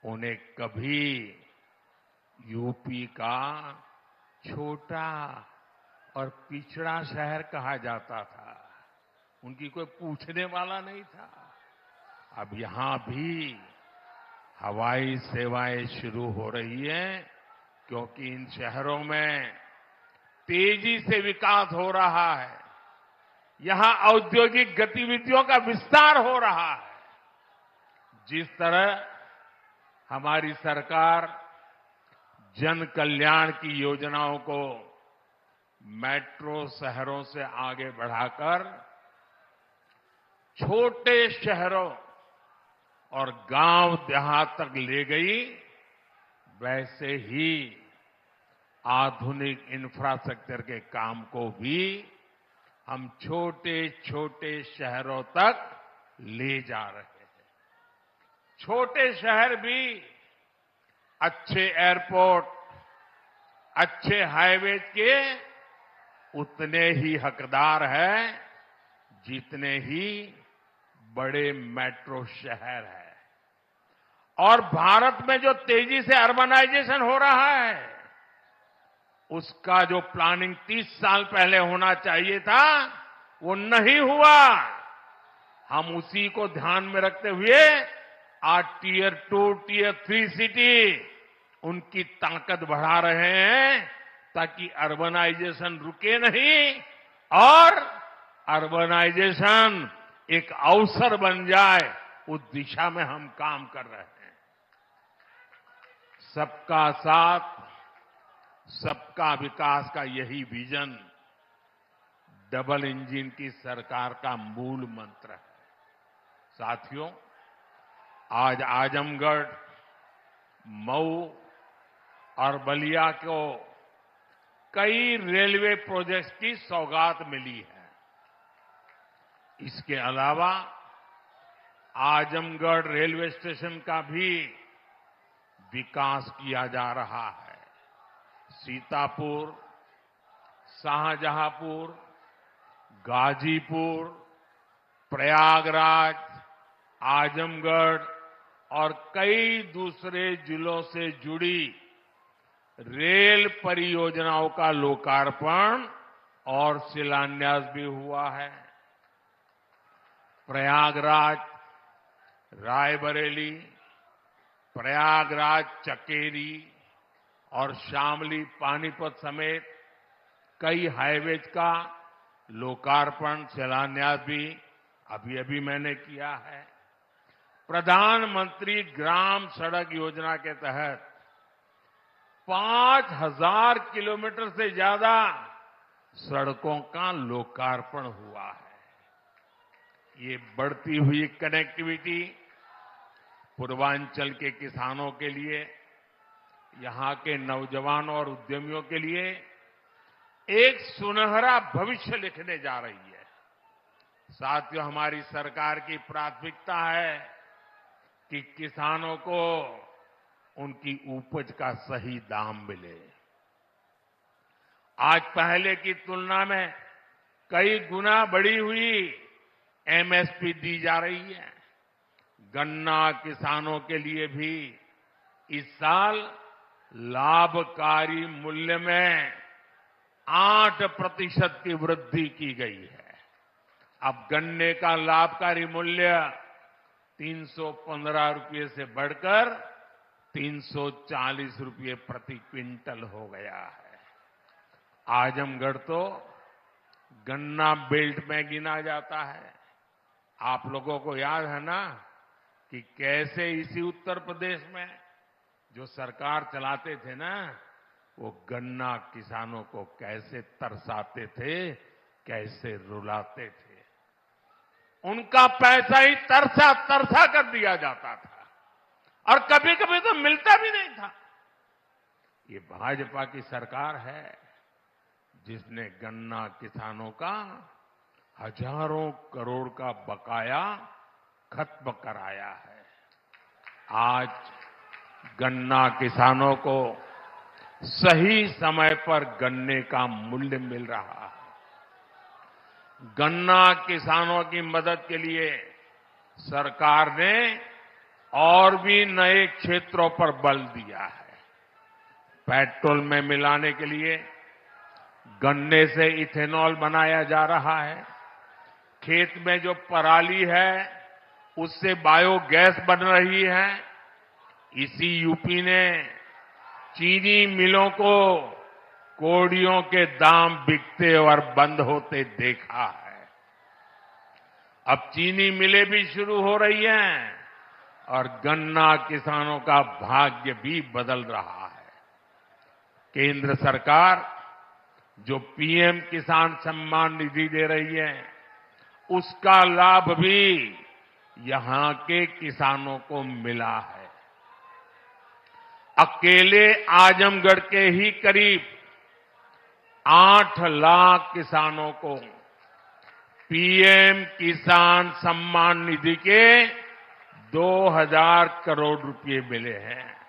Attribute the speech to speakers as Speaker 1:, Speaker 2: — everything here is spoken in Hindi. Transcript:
Speaker 1: उन्हें कभी यूपी का छोटा और पिछड़ा शहर कहा जाता था। उनकी कोई पूछने वाला नहीं था। अब यहां भी हवाई सेवाएं शुरू हो रही हैं, क्योंकि इन शहरों में तेजी से विकास हो रहा है। यहां औद्योगिक गतिविधियों का विस्तार हो रहा है। जिस तरह हमारी सरकार जन कल्याण की योजनाओं को मेट्रो शहरों से आगे बढ़ाकर छोटे शहरों और गांव देहात तक ले गई, वैसे ही आधुनिक इंफ्रास्ट्रक्चर के काम को भी हम छोटे छोटे शहरों तक ले जा रहे हैं। छोटे शहर भी अच्छे एयरपोर्ट, अच्छे हाईवे के उतने ही हकदार हैं जितने ही बड़े मेट्रो शहर हैं। और भारत में जो तेजी से अर्बनाइजेशन हो रहा है, उसका जो प्लानिंग 30 साल पहले होना चाहिए था, वो नहीं हुआ। हम उसी को ध्यान में रखते हुए आज टियर 2, टियर 3 सिटी उनकी ताकत बढ़ा रहे हैं, ताकि अर्बनाइजेशन रुके नहीं और अर्बनाइजेशन एक अवसर बन जाए, उस दिशा में हम काम कर रहे हैं। सबका साथ, सबका विकास का यही विजन डबल इंजन की सरकार का मूल मंत्र है। साथियों, आज आजमगढ़, मऊ और बलिया को कई रेलवे प्रोजेक्ट्स की सौगात मिली है। इसके अलावा आजमगढ़ रेलवे स्टेशन का भी विकास किया जा रहा है। सीतापुर, शाहजहांपुर, गाजीपुर, प्रयागराज, आजमगढ़ और कई दूसरे जिलों से जुड़ी रेल परियोजनाओं का लोकार्पण और शिलान्यास भी हुआ है। प्रयागराज रायबरेली, प्रयागराज चकेरी और शामली पानीपत समेत कई हाईवेज का लोकार्पण, शिलान्यास भी अभी अभी मैंने किया है। प्रधानमंत्री ग्राम सड़क योजना के तहत 5000 किलोमीटर से ज्यादा सड़कों का लोकार्पण हुआ है। ये बढ़ती हुई कनेक्टिविटी पूर्वांचल के किसानों के लिए, यहां के नौजवानों और उद्यमियों के लिए एक सुनहरा भविष्य लिखने जा रही है। साथियों, हमारी सरकार की प्राथमिकता है कि किसानों को उनकी उपज का सही दाम मिले। आज पहले की तुलना में कई गुना बढ़ी हुई एमएसपी दी जा रही है। गन्ना किसानों के लिए भी इस साल लाभकारी मूल्य में 8% की वृद्धि की गई है। अब गन्ने का लाभकारी मूल्य 315 रुपये से बढ़कर 340 रुपये प्रति क्विंटल हो गया है। आजमगढ़ तो गन्ना बेल्ट में गिना जाता है। आप लोगों को याद है ना कि कैसे इसी उत्तर प्रदेश में जो सरकार चलाते थे ना, वो गन्ना किसानों को कैसे तरसाते थे, कैसे रुलाते थे। उनका पैसा ही तरसा तरसा कर दिया जाता था और कभी कभी तो मिलता भी नहीं था। ये भाजपा की सरकार है जिसने गन्ना किसानों का हजारों करोड़ का बकाया खत्म कराया है। आज गन्ना किसानों को सही समय पर गन्ने का मूल्य मिल रहा है। गन्ना किसानों की मदद के लिए सरकार ने और भी नए क्षेत्रों पर बल दिया है। पेट्रोल में मिलाने के लिए गन्ने से इथेनॉल बनाया जा रहा है। खेत में जो पराली है उससे बायोगैस बन रही है। इसी यूपी ने चीनी मिलों को कोड़ियों के दाम बिकते और बंद होते देखा है। अब चीनी मिलें भी शुरू हो रही हैं और गन्ना किसानों का भाग्य भी बदल रहा है। केंद्र सरकार जो पीएम किसान सम्मान निधि दे रही है उसका लाभ भी यहां के किसानों को मिला है। अकेले आजमगढ़ के ही करीब 8 लाख किसानों को पीएम किसान सम्मान निधि के 2000 करोड़ रुपए मिले हैं।